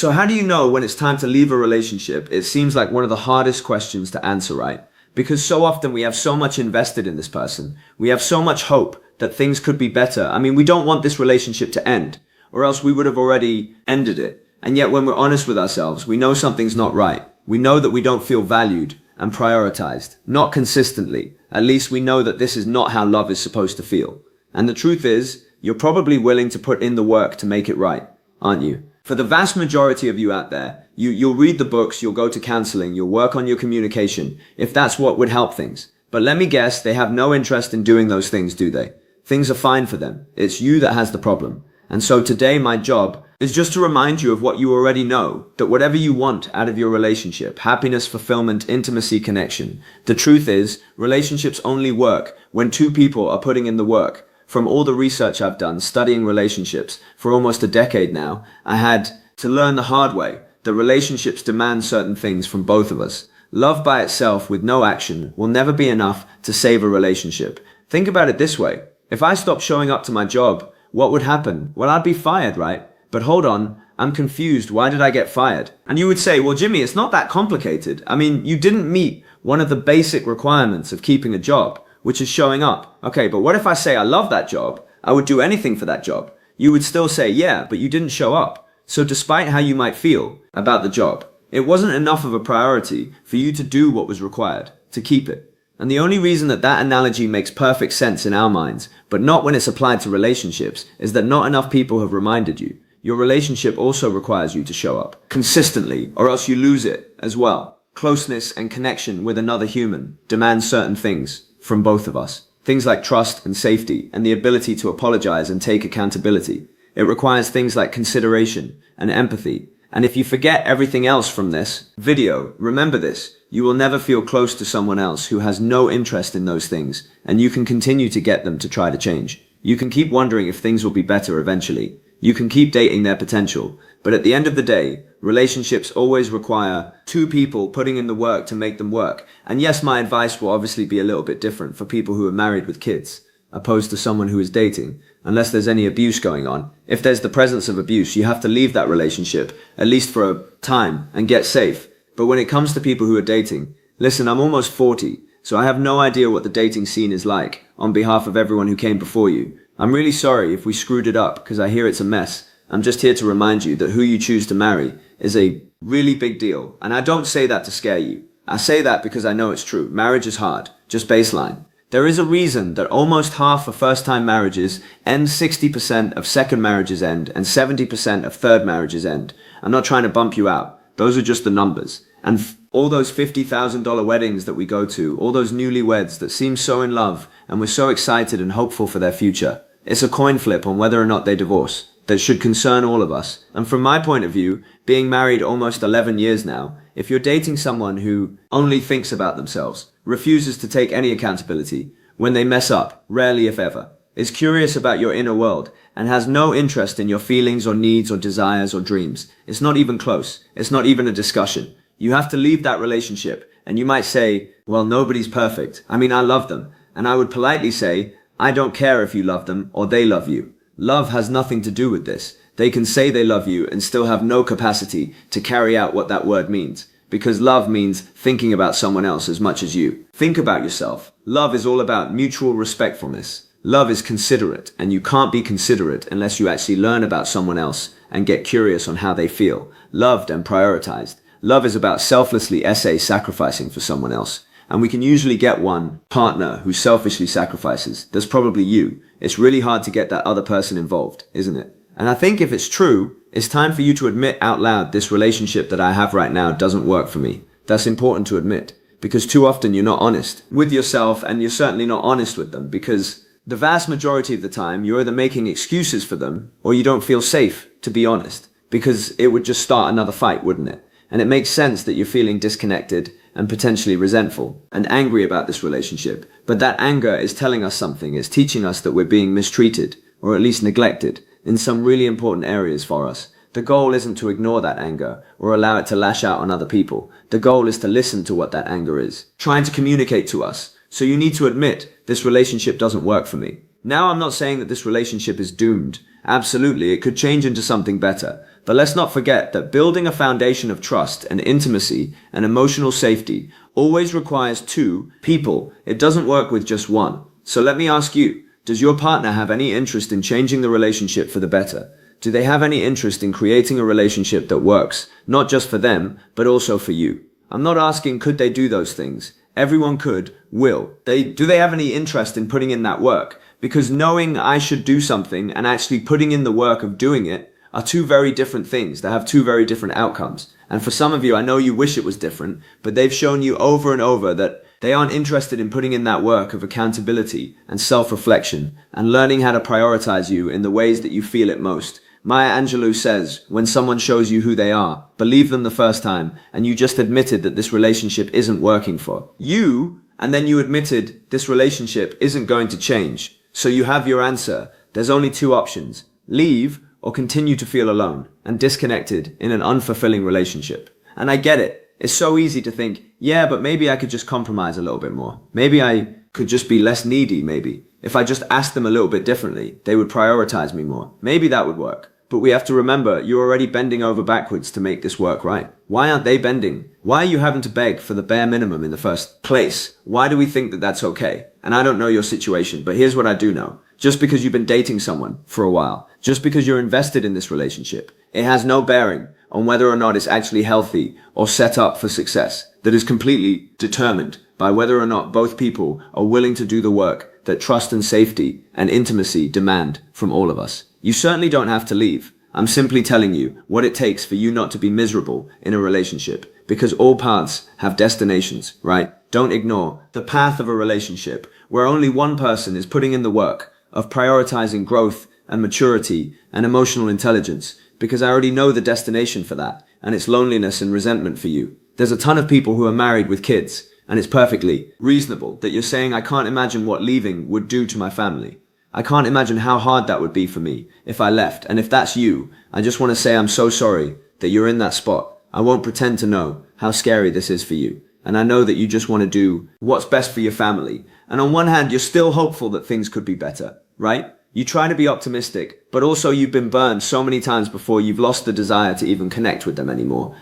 So how do you know when it's time to leave a relationship? It seems like one of the hardest questions to answer, right? Because so often we have so much invested in this person. We have so much hope that things could be better. I mean, we don't want this relationship to end, or else we would have already ended it. And yet when we're honest with ourselves, we know something's not right. We know that we don't feel valued and prioritized, not consistently. At least we know that this is not how love is supposed to feel. And the truth is, you're probably willing to put in the work to make it right, aren't you? For the vast majority of you out there, you'll read the books, you'll go to counseling, you'll work on your communication, if that's what would help things. But let me guess, they have no interest in doing those things, do they? Things are fine for them. It's you that has the problem. And so today my job is just to remind you of what you already know, that whatever you want out of your relationship, happiness, fulfillment, intimacy, connection, the truth is, relationships only work when two people are putting in the work. From all the research I've done studying relationships for almost a decade now, I had to learn the hard way that relationships demand certain things from both of us. Love by itself with no action will never be enough to save a relationship. Think about it this way. If I stopped showing up to my job, what would happen? Well, I'd be fired, right? But hold on, I'm confused. Why did I get fired? And you would say, well, Jimmy, it's not that complicated. I mean, you didn't meet one of the basic requirements of keeping a job, which is showing up. Okay, but what if I say I love that job? I would do anything for that job. You would still say, yeah, but you didn't show up. So despite how you might feel about the job, it wasn't enough of a priority for you to do what was required to keep it. And the only reason that that analogy makes perfect sense in our minds, but not when it's applied to relationships, is that not enough people have reminded you. Your relationship also requires you to show up consistently, or else you lose it as well. Closeness and connection with another human demands certain things from both of us. Things like trust and safety and the ability to apologize and take accountability. It requires things like consideration and empathy. And if you forget everything else from this video, remember this. You will never feel close to someone else who has no interest in those things, and you can continue to get them to try to change. You can keep wondering if things will be better eventually. You can keep dating their potential. But at the end of the day, relationships always require two people putting in the work to make them work. And yes, my advice will obviously be a little bit different for people who are married with kids, opposed to someone who is dating, unless there's any abuse going on. If there's the presence of abuse, you have to leave that relationship, at least for a time, and get safe. But when it comes to people who are dating, listen, I'm almost 40, so I have no idea what the dating scene is like on behalf of everyone who came before you. I'm really sorry if we screwed it up, because I hear it's a mess. I'm just here to remind you that who you choose to marry is a really big deal. And I don't say that to scare you. I say that because I know it's true. Marriage is hard. Just baseline. There is a reason that almost half of first-time marriages end, 60% of second marriages end, and 70% of third marriages end. I'm not trying to bump you out. Those are just the numbers. And all those $50,000 weddings that we go to, all those newlyweds that seem so in love and we're so excited and hopeful for their future, it's a coin flip on whether or not they divorce. That should concern all of us. And from my point of view, being married almost 11 years now, if you're dating someone who only thinks about themselves, refuses to take any accountability, when they mess up, rarely if ever, is curious about your inner world, and has no interest in your feelings or needs or desires or dreams, it's not even close. It's not even a discussion. You have to leave that relationship. And you might say, well, nobody's perfect. I mean, I love them. And I would politely say, I don't care if you love them or they love you. Love has nothing to do with this. They can say they love you and still have no capacity to carry out what that word means. Because love means thinking about someone else as much as you. Think about yourself. Love is all about mutual respectfulness. Love is considerate, and you can't be considerate unless you actually learn about someone else and get curious on how they feel, loved and prioritized. Love is about selflessly sacrificing for someone else. And we can usually get one partner who selfishly sacrifices. That's probably you. It's really hard to get that other person involved, isn't it? And I think if it's true, it's time for you to admit out loud this relationship that I have right now doesn't work for me. That's important to admit, because too often you're not honest with yourself, and you're certainly not honest with them, because the vast majority of the time you're either making excuses for them or you don't feel safe to be honest, because it would just start another fight, wouldn't it? And it makes sense that you're feeling disconnected and potentially resentful and angry about this relationship. But that anger is telling us something. It's teaching us that we're being mistreated, or at least neglected, in some really important areas for us. The goal isn't to ignore that anger or allow it to lash out on other people. The goal is to listen to what that anger is trying to communicate to us. So you need to admit, this relationship doesn't work for me. Now, I'm not saying that this relationship is doomed. Absolutely, it could change into something better. But let's not forget that building a foundation of trust and intimacy and emotional safety always requires two people. It doesn't work with just one. So let me ask you, does your partner have any interest in changing the relationship for the better? Do they have any interest in creating a relationship that works, not just for them, but also for you? I'm not asking could they do those things. Everyone could, will. Do they have any interest in putting in that work? Because knowing I should do something and actually putting in the work of doing it are two very different things that have two very different outcomes. And for some of you, I know you wish it was different, but they've shown you over and over that they aren't interested in putting in that work of accountability and self-reflection and learning how to prioritize you in the ways that you feel it most. Maya Angelou says, when someone shows you who they are, believe them the first time, and you just admitted that this relationship isn't working for you, and then you admitted this relationship isn't going to change. So you have your answer. There's only two options: leave or continue to feel alone and disconnected in an unfulfilling relationship. And I get it. It's so easy to think, yeah, but maybe I could just compromise a little bit more. Maybe I could just be less needy, maybe. If I just asked them a little bit differently, they would prioritize me more. Maybe that would work. But we have to remember, you're already bending over backwards to make this work right. Why aren't they bending? Why are you having to beg for the bare minimum in the first place? Why do we think that that's okay? And I don't know your situation, but here's what I do know. Just because you've been dating someone for a while, just because you're invested in this relationship, it has no bearing on whether or not it's actually healthy or set up for success. That is completely determined by whether or not both people are willing to do the work that trust and safety and intimacy demand from all of us. You certainly don't have to leave. I'm simply telling you what it takes for you not to be miserable in a relationship, because all paths have destinations, right? Don't ignore the path of a relationship where only one person is putting in the work of prioritizing growth and maturity and emotional intelligence, because I already know the destination for that, and it's loneliness and resentment for you. There's a ton of people who are married with kids, and it's perfectly reasonable that you're saying, I can't imagine what leaving would do to my family. I can't imagine how hard that would be for me if I left. And if that's you, I just want to say I'm so sorry that you're in that spot. I won't pretend to know how scary this is for you. And I know that you just want to do what's best for your family. And on one hand, you're still hopeful that things could be better, right? You try to be optimistic, but also you've been burned so many times before you've lost the desire to even connect with them anymore.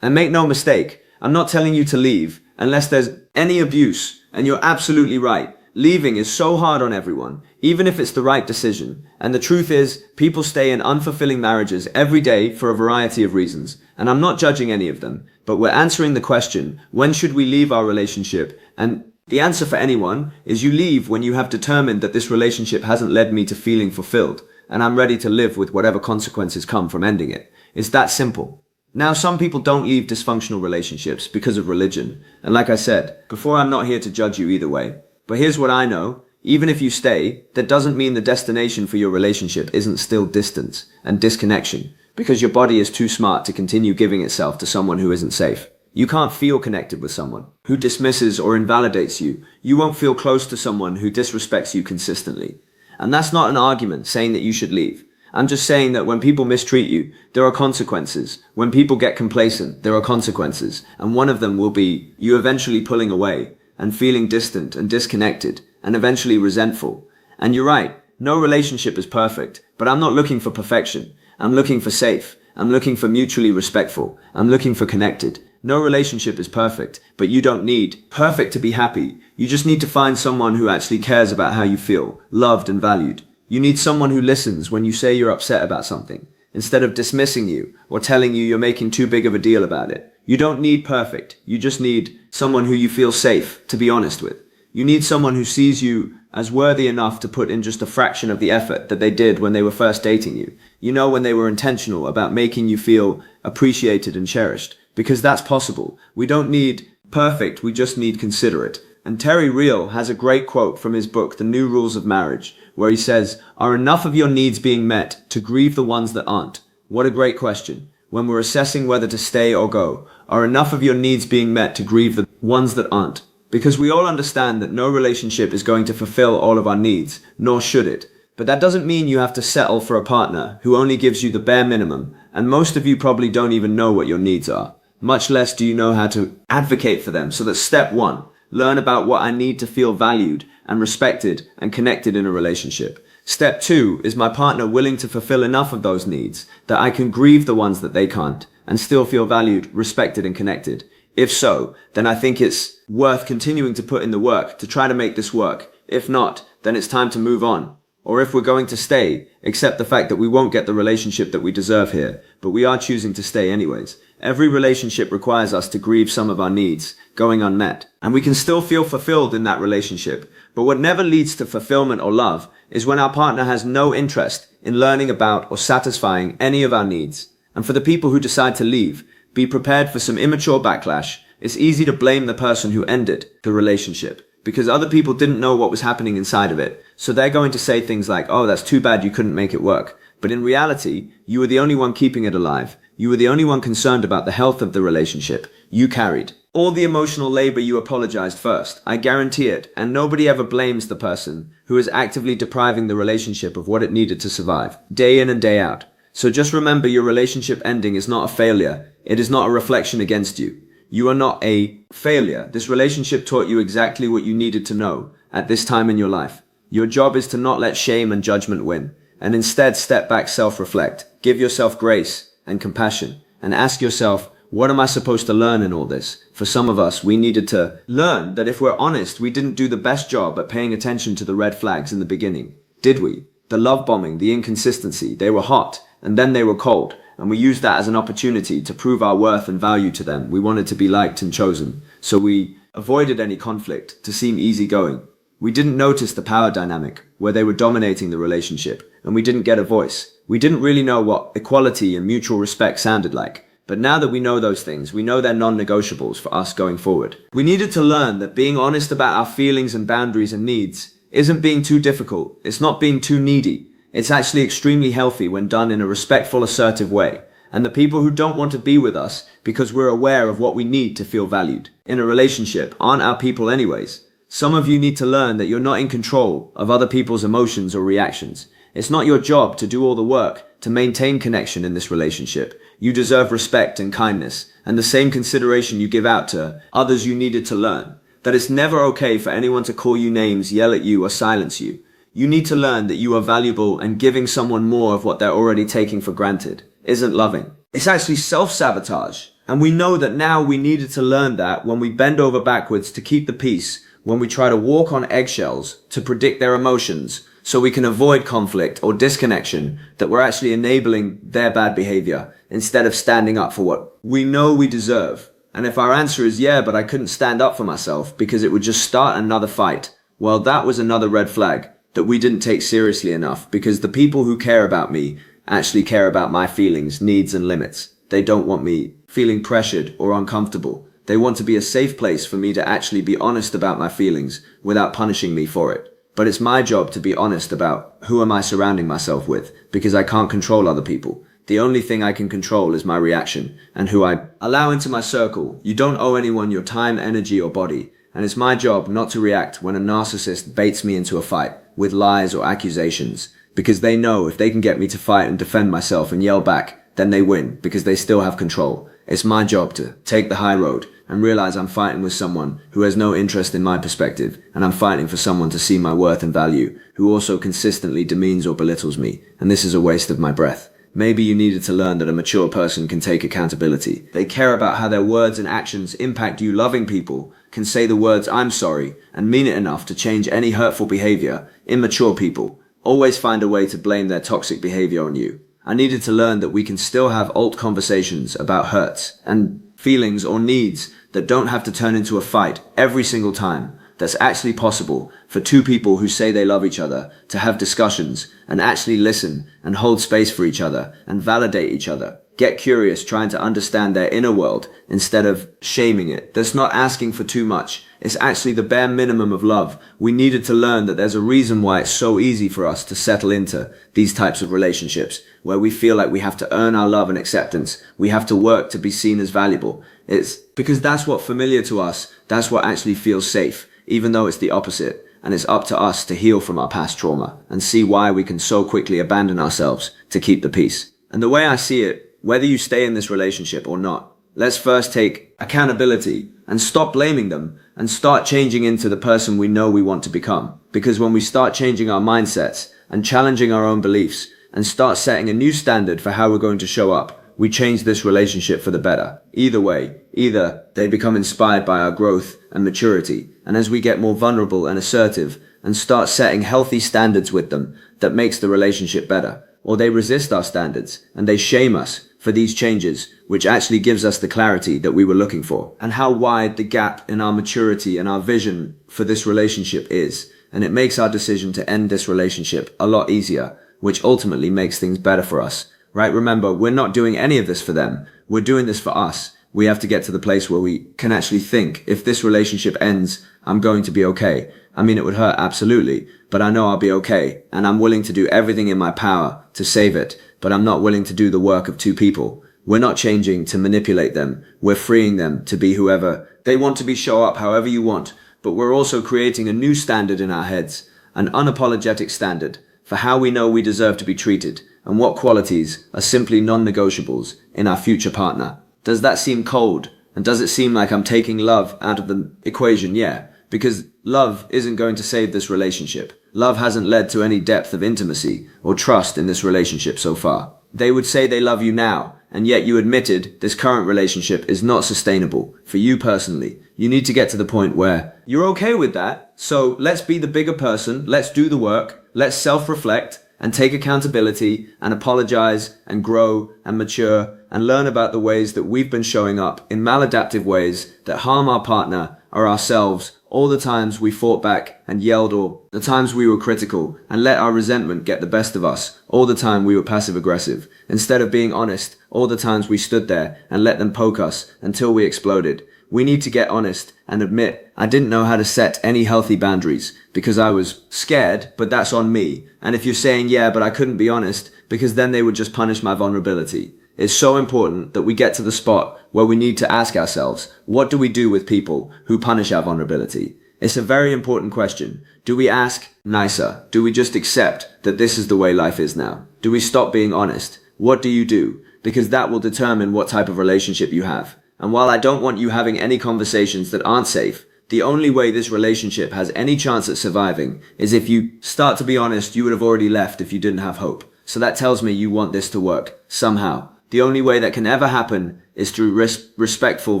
And make no mistake, I'm not telling you to leave unless there's any abuse, and you're absolutely right. Leaving is so hard on everyone, even if it's the right decision. And the truth is, people stay in unfulfilling marriages every day for a variety of reasons. And I'm not judging any of them, but we're answering the question, when should we leave our relationship? And the answer for anyone is you leave when you have determined that this relationship hasn't led me to feeling fulfilled, and I'm ready to live with whatever consequences come from ending it. It's that simple. Now, some people don't leave dysfunctional relationships because of religion. And like I said before, I'm not here to judge you either way. But here's what I know. Even if you stay, that doesn't mean the destination for your relationship isn't still distance and disconnection, because your body is too smart to continue giving itself to someone who isn't safe. You can't feel connected with someone who dismisses or invalidates you. You won't feel close to someone who disrespects you consistently. And that's not an argument saying that you should leave. I'm just saying that when people mistreat you, there are consequences. When people get complacent, there are consequences. And one of them will be you eventually pulling away and feeling distant and disconnected and eventually resentful. And you're right, no relationship is perfect, but I'm not looking for perfection. I'm looking for safe. I'm looking for mutually respectful. I'm looking for connected. No relationship is perfect, but you don't need perfect to be happy. You just need to find someone who actually cares about how you feel, loved and valued. You need someone who listens when you say you're upset about something, instead of dismissing you or telling you you're making too big of a deal about it. You don't need perfect. You just need someone who you feel safe to be honest with. You need someone who sees you as worthy enough to put in just a fraction of the effort that they did when they were first dating you. You know, when they were intentional about making you feel appreciated and cherished, because that's possible. We don't need perfect, we just need considerate. And Terry Real has a great quote from his book, The New Rules of Marriage, where he says, "Are enough of your needs being met to grieve the ones that aren't?" What a great question. When we're assessing whether to stay or go, are enough of your needs being met to grieve the ones that aren't? Because we all understand that no relationship is going to fulfill all of our needs, nor should it. But that doesn't mean you have to settle for a partner who only gives you the bare minimum, and most of you probably don't even know what your needs are. Much less do you know how to advocate for them. So that's step one. Learn about what I need to feel valued and respected and connected in a relationship. Step 2, is my partner willing to fulfill enough of those needs that I can grieve the ones that they can't and still feel valued, respected, and connected? If so, then I think it's worth continuing to put in the work to try to make this work. If not, then it's time to move on. Or if we're going to stay, accept the fact that we won't get the relationship that we deserve here, but we are choosing to stay anyways. Every relationship requires us to grieve some of our needs going unmet, and we can still feel fulfilled in that relationship. But what never leads to fulfillment or love is when our partner has no interest in learning about or satisfying any of our needs. And for the people who decide to leave, be prepared for some immature backlash. It's easy to blame the person who ended the relationship because other people didn't know what was happening inside of it. So they're going to say things like, oh, that's too bad you couldn't make it work. But in reality, you were the only one keeping it alive. You were the only one concerned about the health of the relationship. You carried all the emotional labor. You apologized first. I guarantee it. And nobody ever blames the person who is actively depriving the relationship of what it needed to survive, day in and day out. So just remember, your relationship ending is not a failure. It is not a reflection against you. You are not a failure. This relationship taught you exactly what you needed to know at this time in your life. Your job is to not let shame and judgment win, and instead step back, self-reflect, give yourself grace and compassion, and ask yourself, what am I supposed to learn in all this? For some of us, we needed to learn that if we're honest, we didn't do the best job at paying attention to the red flags in the beginning. Did we? The love bombing, the inconsistency, they were hot, and then they were cold. And we used that as an opportunity to prove our worth and value to them. We wanted to be liked and chosen. So we avoided any conflict to seem easygoing. We didn't notice the power dynamic where they were dominating the relationship, and we didn't get a voice. We didn't really know what equality and mutual respect sounded like. But now that we know those things, we know they're non-negotiables for us going forward. We needed to learn that being honest about our feelings and boundaries and needs isn't being too difficult. It's not being too needy. It's actually extremely healthy when done in a respectful, assertive way. And the people who don't want to be with us because we're aware of what we need to feel valued in a relationship aren't our people anyways. Some of you need to learn that you're not in control of other people's emotions or reactions. It's not your job to do all the work to maintain connection in this relationship. You deserve respect and kindness and the same consideration you give out to others. You needed to learn that it's never okay for anyone to call you names, yell at you, or silence you. You need to learn that you are valuable, and giving someone more of what they're already taking for granted isn't loving. It's actually self-sabotage. And we know that now. We needed to learn that when we bend over backwards to keep the peace, when we try to walk on eggshells to predict their emotions so we can avoid conflict or disconnection, that we're actually enabling their bad behavior instead of standing up for what we know we deserve. And if our answer is, yeah, but I couldn't stand up for myself because it would just start another fight, well, that was another red flag that we didn't take seriously enough, because the people who care about me actually care about my feelings, needs, and limits. They don't want me feeling pressured or uncomfortable. They want to be a safe place for me to actually be honest about my feelings without punishing me for it. But it's my job to be honest about who am I surrounding myself with, because I can't control other people. The only thing I can control is my reaction and who I allow into my circle. You don't owe anyone your time, energy, or body. And it's my job not to react when a narcissist baits me into a fight with lies or accusations, because they know if they can get me to fight and defend myself and yell back, then they win because they still have control. It's my job to take the high road and realize I'm fighting with someone who has no interest in my perspective, and I'm fighting for someone to see my worth and value, who also consistently demeans or belittles me, and this is a waste of my breath. Maybe you needed to learn that a mature person can take accountability. They care about how their words and actions impact you. Loving people can say the words "I'm sorry" and mean it enough to change any hurtful behavior. Immature people always find a way to blame their toxic behavior on you. I needed to learn that we can still have alt conversations about hurts and feelings or needs that don't have to turn into a fight every single time. That's actually possible for two people who say they love each other to have discussions and actually listen and hold space for each other and validate each other. Get curious, trying to understand their inner world instead of shaming it. That's not asking for too much. It's actually the bare minimum of love. We needed to learn that there's a reason why it's so easy for us to settle into these types of relationships where we feel like we have to earn our love and acceptance. We have to work to be seen as valuable. It's because that's what's familiar to us. That's what actually feels safe, even though it's the opposite. And it's up to us to heal from our past trauma and see why we can so quickly abandon ourselves to keep the peace. And the way I see it, whether you stay in this relationship or not, let's first take accountability and stop blaming them and start changing into the person we know we want to become. Because when we start changing our mindsets and challenging our own beliefs and start setting a new standard for how we're going to show up, we change this relationship for the better. Either way, either they become inspired by our growth and maturity, and as we get more vulnerable and assertive and start setting healthy standards with them that makes the relationship better, or they resist our standards and they shame us for these changes, which actually gives us the clarity that we were looking for, and how wide the gap in our maturity and our vision for this relationship is. And it makes our decision to end this relationship a lot easier, which ultimately makes things better for us. Right? Remember, we're not doing any of this for them. We're doing this for us. We have to get to the place where we can actually think, if this relationship ends, I'm going to be okay. I mean, it would hurt, absolutely, but I know I'll be okay. And I'm willing to do everything in my power to save it, but I'm not willing to do the work of two people. We're not changing to manipulate them. We're freeing them to be whoever they want to be, show up however you want. But we're also creating a new standard in our heads, an unapologetic standard for how we know we deserve to be treated and what qualities are simply non-negotiables in our future partner. Does that seem cold? And does it seem like I'm taking love out of the equation? Yeah, because love isn't going to save this relationship. Love hasn't led to any depth of intimacy or trust in this relationship so far. They would say they love you now, and yet you admitted this current relationship is not sustainable for you personally. You need to get to the point where you're okay with that. So let's be the bigger person. Let's do the work. Let's self-reflect and take accountability and apologize and grow and mature and learn about the ways that we've been showing up in maladaptive ways that harm our partner or ourselves, all the times we fought back and yelled, or the times we were critical and let our resentment get the best of us, all the time we were passive aggressive, instead of being honest, all the times we stood there and let them poke us until we exploded. We need to get honest and admit I didn't know how to set any healthy boundaries because I was scared, but that's on me. And if you're saying, yeah, but I couldn't be honest because then they would just punish my vulnerability. It's so important that we get to the spot where we need to ask ourselves, what do we do with people who punish our vulnerability? It's a very important question. Do we ask nicer? Do we just accept that this is the way life is now? Do we stop being honest? What do you do? Because that will determine what type of relationship you have. And while I don't want you having any conversations that aren't safe, the only way this relationship has any chance at surviving is if you start to be honest. You would have already left if you didn't have hope. So that tells me you want this to work somehow. The only way that can ever happen is through respectful,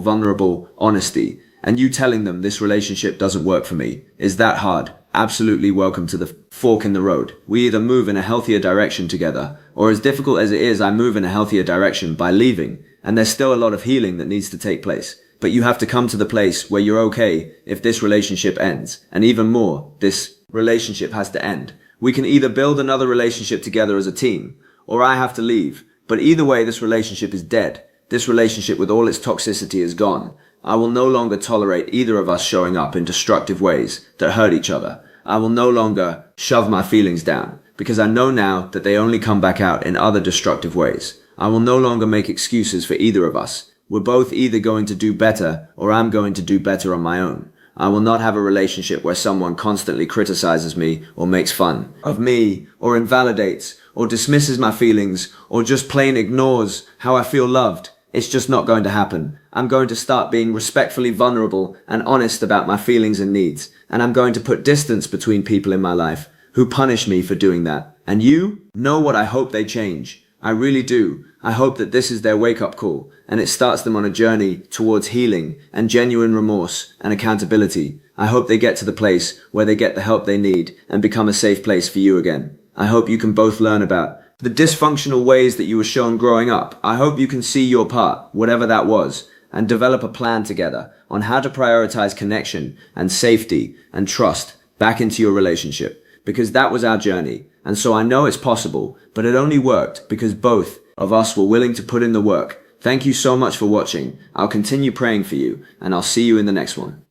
vulnerable honesty. And you telling them this relationship doesn't work for me. Is that hard? Absolutely. Welcome to the fork in the road. We either move in a healthier direction together, or as difficult as it is, I move in a healthier direction by leaving. And there's still a lot of healing that needs to take place. But you have to come to the place where you're okay if this relationship ends. And even more, this relationship has to end. We can either build another relationship together as a team, or I have to leave. But either way, this relationship is dead. This relationship with all its toxicity is gone. I will no longer tolerate either of us showing up in destructive ways that hurt each other. I will no longer shove my feelings down because I know now that they only come back out in other destructive ways. I will no longer make excuses for either of us. We're both either going to do better or I'm going to do better on my own. I will not have a relationship where someone constantly criticizes me or makes fun of me or invalidates or dismisses my feelings or just plain ignores how I feel loved. It's just not going to happen. I'm going to start being respectfully vulnerable and honest about my feelings and needs. And I'm going to put distance between people in my life who punish me for doing that. And you know what I hope they change. I really do. I hope that this is their wake-up call and it starts them on a journey towards healing and genuine remorse and accountability. I hope they get to the place where they get the help they need and become a safe place for you again. I hope you can both learn about the dysfunctional ways that you were shown growing up. I hope you can see your part, whatever that was, and develop a plan together on how to prioritize connection and safety and trust back into your relationship, because that was our journey. And so I know it's possible, but it only worked because both of us were willing to put in the work. Thank you so much for watching. I'll continue praying for you, and I'll see you in the next one.